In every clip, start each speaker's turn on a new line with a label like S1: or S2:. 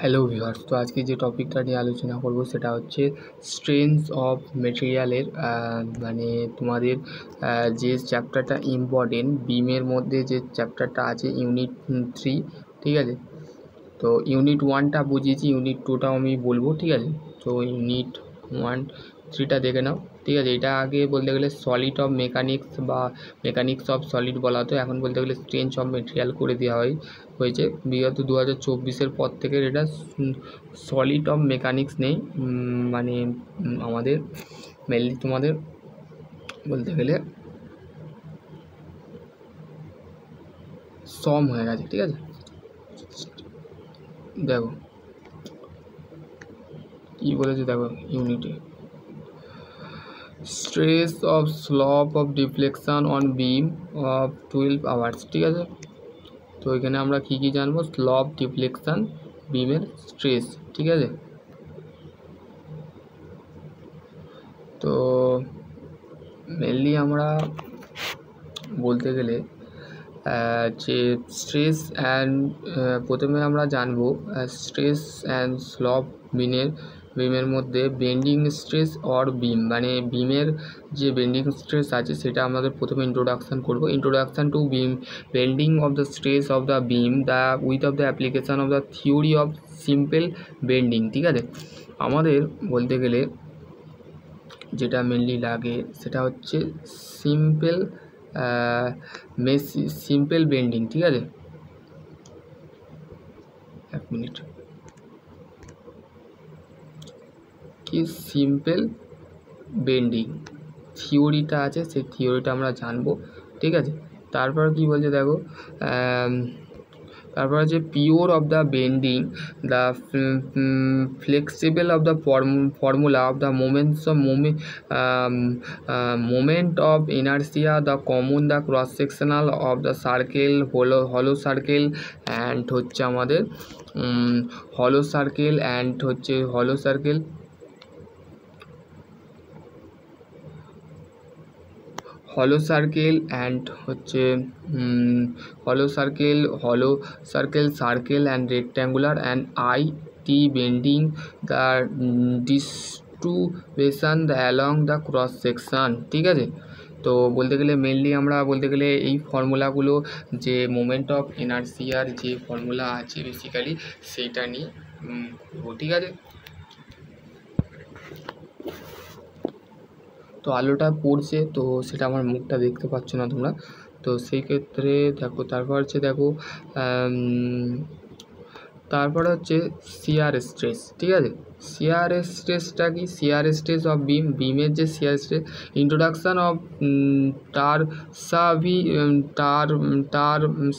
S1: Hello viewers, তো আজকে যে টপিকটা নিয়ে আলোচনা করব সেটা হচ্ছে স্ট্রেংথস অফ মেটেরিয়ালের মানে তোমাদের যে চ্যাপ্টারটা ইম্পর্টেন্ট বিমের মধ্যে যে চ্যাপ্টারটা আছে ইউনিট 3, ঠিক আছে। তো ইউনিট 1টা বুঝিয়েছি, ইউনিট 2টাও আমি বলবো, ঠিক আছে। তো ইউনিট 1-3টা দেখে নাও, ঠিক আছে। এটা আগে বলতে গেলে সলিড অফ মেকানিক্স বা মেকানিক্স অফ সলিড বলা হতো, এখন বলতে গেলে স্ট্রেংথস অফ মেটেরিয়াল করে দেওয়া হয়েছে। বিগত 2024-এর পর থেকে এটা সলিড অফ মেকানিক্স নেই, মানে আমাদের মেনলি তোমাদের বলতে গেলে সম হয়ে গেছে, ঠিক আছে। দেখো কী বলেছে, দেখো ইউনিটে stress of slope of deflection on beam of 12 hours, ঠিক আছে। তো এখানে আমরা কী কী জানবো, স্লপ, ডিফ্লেকশন, বিমের স্ট্রেস, ঠিক আছে। তো মেনলি আমরা বলতে গেলে যে স্ট্রেস অ্যান্ড প্রথমে আমরা জানবো স্ট্রেস অ্যান্ড স্লপ বিমের মধ্যে বেন্ডিং স্ট্রেস অর বিম, মানে বিমের যে বেন্ডিং স্ট্রেস আছে সেটা আমাদের প্রথমে ইন্ট্রোডাকশান করব। Introduction to beam bending of the stress of the beam the with of the application of the theory of simple bending, ঠিক আছে। আমাদের বলতে গেলে যেটা মেনলি লাগে সেটা হচ্ছে সিম্পল বেন্ডিং, ঠিক আছে। এক মিনিট, কি সিম্পল বেন্ডিং থিওরিটা আছে সেই থিওরিটা আমরা জানবো, ঠিক আছে। তারপর কি বলছে দেখো, তারপর হচ্ছে pure of the bending the flexible of the formula of the moment of inertia the common the cross sectional of the circle হলো সার্কেল অ্যান্ড হচ্ছে আমাদের হলো সার্কেল অ্যান্ড হচ্ছে হলো সার্কেল অ্যান্ড হচ্ছে circle and rectangular and T bending the distribution along the cross section, ঠিক আছে। তো বলতে গেলে মেনলি আমরা বলতে গেলে এই ফর্মুলাগুলো যে মোমেন্ট অফ ইনার্সিয়ার যে ফর্মুলা আছে বেসিক্যালি সেইটা নিয়ে করবো, ঠিক আছে। তো আলোটা পড়ছে তো সেটা আমার মুখটা দেখতে পাচ্ছ না তোমরা, তো সেই ক্ষেত্রে দেখো তারপর হচ্ছে শিয়ার স্ট্রেস, ঠিক আছে। শিয়ার স্ট্রেসটা কি, শিয়ার স্ট্রেস অফ বিমের যে shear stress, introduction of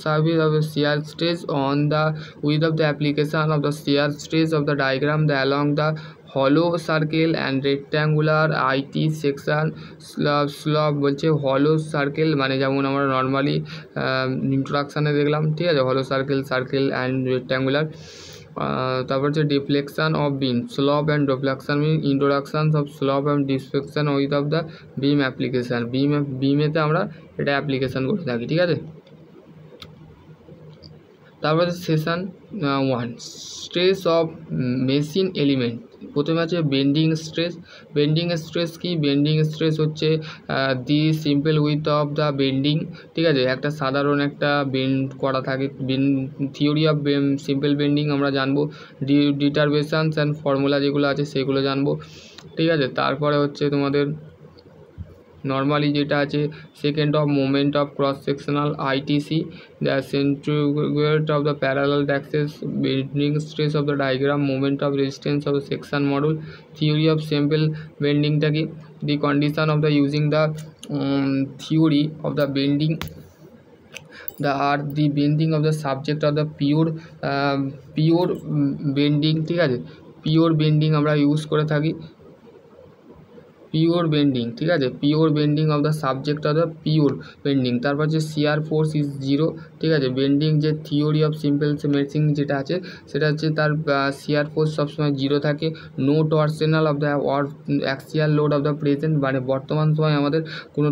S1: survey of shear stress on the with of the application of the shear stress of the diagram the along the hollow circle and rectangular IT section slab বলছে hollow circle, মানে যেমন আমরা normally ইন্ট্রোডাকশানে দেখলাম, ঠিক আছে, হলো circle and rectangular. তারপর হচ্ছে deflection of beam, slope and deflection mean introduction of slope and deflection with of the beam application, বিমেতে আমরা এটা অ্যাপ্লিকেশান করে থাকি, ঠিক আছে। তারপর session 1 stress of machine element. প্রথমে আছে বেন্ডিং স্ট্রেস কি, বেন্ডিং স্ট্রেস হচ্ছে the simple with of the bending, ঠিক আছে। একটা সাধারণ একটা বেন্ড করা থাকে, থিওরি অফ সিম্পল বেন্ডিং আমরা জানবো, ডিটারমিনেশনস অ্যান্ড ফর্মুলা যেগুলো আছে সেগুলো জানবো, ঠিক আছে। তারপরে হচ্ছে তোমাদের নর্মালি যেটা আছে second of moment of cross sectional ITC, the centrifugate of the parallel axis, bending stress of the diagram, moment of resistance of the section model, theory of simple বেন্ডিংটা কি, the condition of the using the theory of the bending the bending of the subject of the pure bending, ঠিক আছে। Pure bending আমরা use করে থাকি, pure bending, ঠিক আছে, pure bending of the subject of the pure bending. তারপর হচ্ছে shear force is zero, ঠিক আছে, বেন্ডিং যে থিওরি অফ সিম্পল মেশিং যেটা আছে সেটা হচ্ছে তার শিয়ার ফোর্স সবসময় জিরো থাকে। No torsional of the or axial load of the present, মানে বর্তমান সময় আমাদের কোনো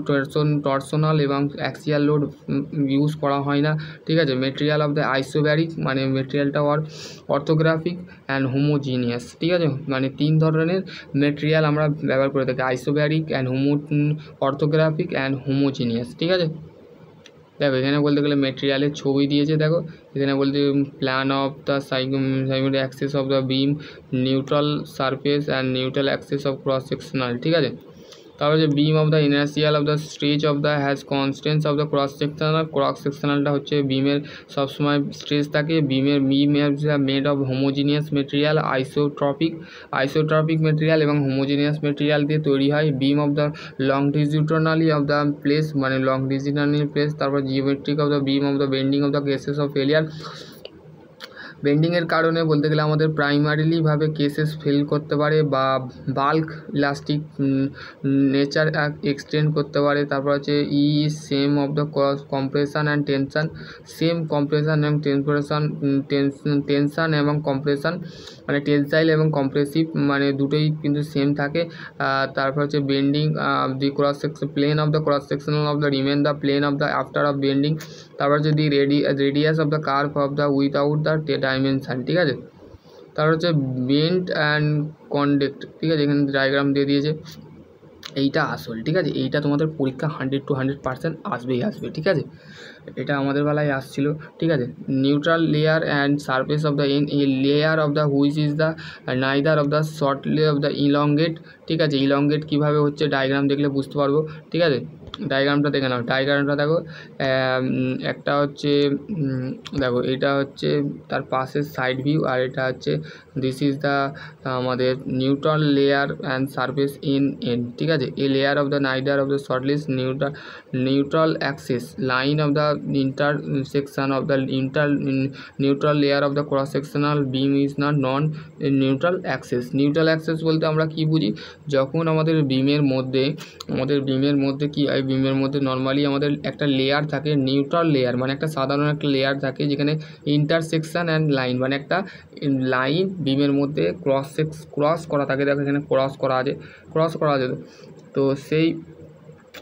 S1: টর্সনাল এবং অ্যাক্সিয়াল লোড ইউজ করা হয় না, ঠিক আছে। মেটেরিয়াল অফ দ্য আইসোব্যারিক, মানে মেটেরিয়ালটা অর্থোগ্রাফিক অ্যান্ড হোমোজিনিয়াস, ঠিক আছে, মানে 3 ধরনের মেটেরিয়াল আমরা ব্যবহার করে থাকি, আইসোব্যারিক অ্যান্ড অর্থোগ্রাফিক অ্যান্ড হোমোজিনিয়াস, ঠিক আছে। দেখো এখানে বলতে গেলে মেটেরিয়ালের ছবি দিয়েছে, দেখো এখানে বলতে plan of the symmetric axis of the beam, neutral surface and neutral axis of cross sectional, ঠিক আছে। তারপর যে beam of the inertial of the stretch of the has constants of the cross সেকশনালটা হচ্ছে বিমের সবসময় স্ট্রেচ থাকে। Beam made of homogeneous material, isotropic material এবং হোমোজিনিয়াস মেটেরিয়াল দিয়ে তৈরি হয়। Beam of the longitudinally of the place, মানে লংটিটিউডনালি প্লেস। তারপর geometric of the beam of the bending of the cases of failure, বেন্ডিংয়ের কারণে বলতে গেলে আমাদের প্রাইমারিলিভাবে কেসেস ফেল করতে পারে বা বাল্ক ইলাস্টিক নেচার এক্সটেন্ড করতে পারে। তারপর হচ্ছে same of the compression and tension, same compression এবং টেনশান এবং কম্প্রেশন, মানে টেনসাইল এবং কম্প্রেসিভ, মানে দুটোই কিন্তু সেম থাকে। তারপর হচ্ছে bending the cross section, plane of the cross sectional of the remain the plane of the after of bending. তারপর হচ্ছে the radius of the curve of the without the dimension, ঠিক আছে। তারপর হচ্ছে বেন্ট অ্যান্ড কন্ডেক্ট, ঠিক আছে, এখানে diagram দিয়ে দিয়েছে। এইটা আসল, ঠিক আছে, এইটা তোমাদের পরীক্ষা 100 to 100% আসবেই আসবে, ঠিক আছে, এটা আমাদের বেলায় আসছিল, ঠিক আছে। Neutral layer and surface of the layer of the which is the neither of the shortened of the elongate, ঠিক আছে। ইলংগেট কীভাবে হচ্ছে ডায়াগ্রাম দেখলে বুঝতে পারবো, ঠিক আছে। ডায়াগ্রামটা দেখে নাও, ডায়াগ্রামটা দেখো, একটা হচ্ছে দেখো এটা হচ্ছে তার পাশের সাইড ভিউ, আর এটা হচ্ছে দিস ইজ দ্য আমাদের neutral layer and surface in N, ঠিক আছে। A layer of the neither of the shortlist neutral axis line of the intersection of the neutral layer of the cross sectional beam is not non neutral axis। neutral axis বলতে আমরা কি বুঝি, যখন আমাদের বিমের মধ্যে কি হয়, বিমের মধ্যে নর্মালি আমাদের একটা লেয়ার থাকে, নিউট্রাল লেয়ার মানে একটা সাধারণ একটা লেয়ার থাকে যেখানে ইন্টারসেকশন অ্যান্ড লাইন, মানে একটা লাইন বিমের মধ্যে ক্রস করা থাকে, দেখো এখানে ক্রস করা আছে তো সেই,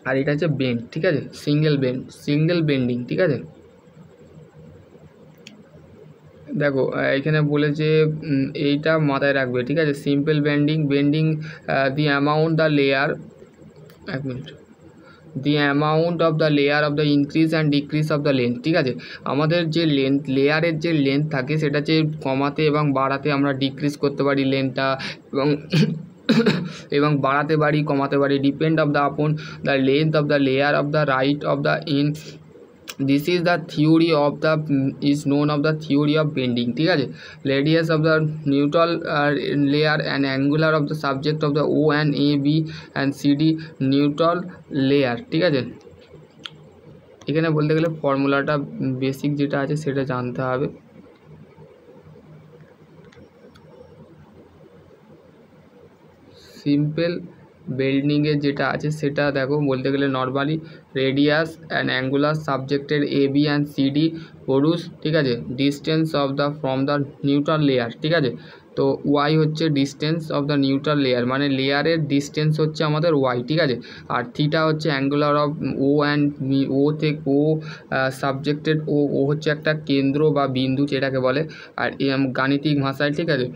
S1: আর এটা হচ্ছে বেন্ড, ঠিক আছে, সিঙ্গেল বেন্ডিং, ঠিক আছে। দেখো এখানে বলেছে এইটা মাথায় রাখবে, ঠিক আছে। Simple bending the amount the layer, এক minute, the amount of the layer of the increase and decrease of the length, ঠিক আছে। আমাদের যে লেয়ারের যে লেন্থ থাকে সেটা যে কমাতে এবং বাড়াতে আমরা ডিক্রিজ করতে পারি লেন্থটা, এবং বাড়াতে পারি কমাতে পারি, depend of the upon the length of the layer of the right of the in, this is the theory of the is known of the theory of bending, ঠিক আছে। Radius of the neutral layer and angular of the subject of the O and A B and CD neutral layer, ঠিক আছে। এখানে বলতে গেলে ফর্মুলাটা basic যেটা আছে সেটা জানতে হবে। সিম্পল বেন্ডিংয়ের যেটা আছে সেটা দেখো বলতে গেলে নর্মালি রেডিয়াস অ্যান্ড অ্যাঙ্গুলার সাবজেক্টের এ বি অ্যান্ড সিডি বরুস, ঠিক আছে, distance of the from the neutral layer, ঠিক আছে। তো ওয়াই হচ্ছে distance of the neutral layer, মানে লেয়ারের ডিস্টেন্স হচ্ছে আমাদের ওয়াই, ঠিক আছে। আর থিটা হচ্ছে অ্যাঙ্গুলার অফ ও অ্যান্ড ও থেকে ও সাবজেক্টেড ও হচ্ছে একটা কেন্দ্র বা বিন্দু যেটাকে বলে, আর গাণিতিক ভাষায়, ঠিক আছে,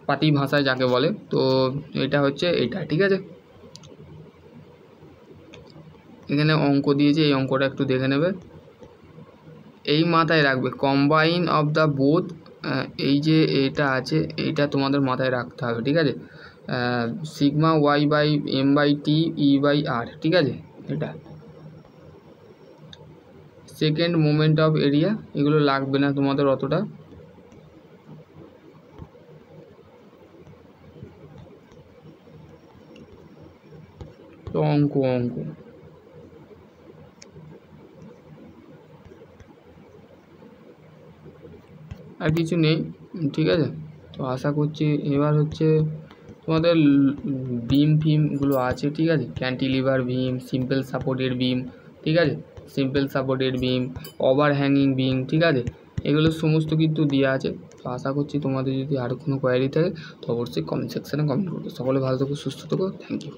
S1: পাতি ভাষায় যাকে বলে, তো এটা হচ্ছে এটা, ঠিক আছে। এখানে অঙ্ক দিয়েছে, এই অঙ্কটা একটু দেখে নেবে, এই মাথায় রাখবে কম্বাইন অফ দ্য বোথ, এই যে এটা আছে এইটা তোমাদের মাথায় রাখতে হবে, ঠিক আছে। Sigma Y by M by T E by R, ঠিক আছে, এটা সেকেন্ড মোমেন্ট অফ এরিয়া, এগুলো লাগবে না তোমাদের অতটা। তো অঙ্ক আর কিছু নেই, ঠিক আছে। তো আশা করছি এবার হচ্ছে তোমাদের বিম ফিমগুলো আছে, ঠিক আছে, cantilever beam, simple supported beam, ঠিক আছে, simple supported beam, overhanging beam, ঠিক আছে, এগুলো সমস্ত কিন্তু দেওয়া আছে। তো আশা করছি তোমাদের যদি আরও কোনো কোয়ারি থাকে তো অবশ্যই কমেন্ট সেকশানে কমেন্ট করবে। সকলে ভালো থেকো, সুস্থ থেকো, থ্যাংক ইউ।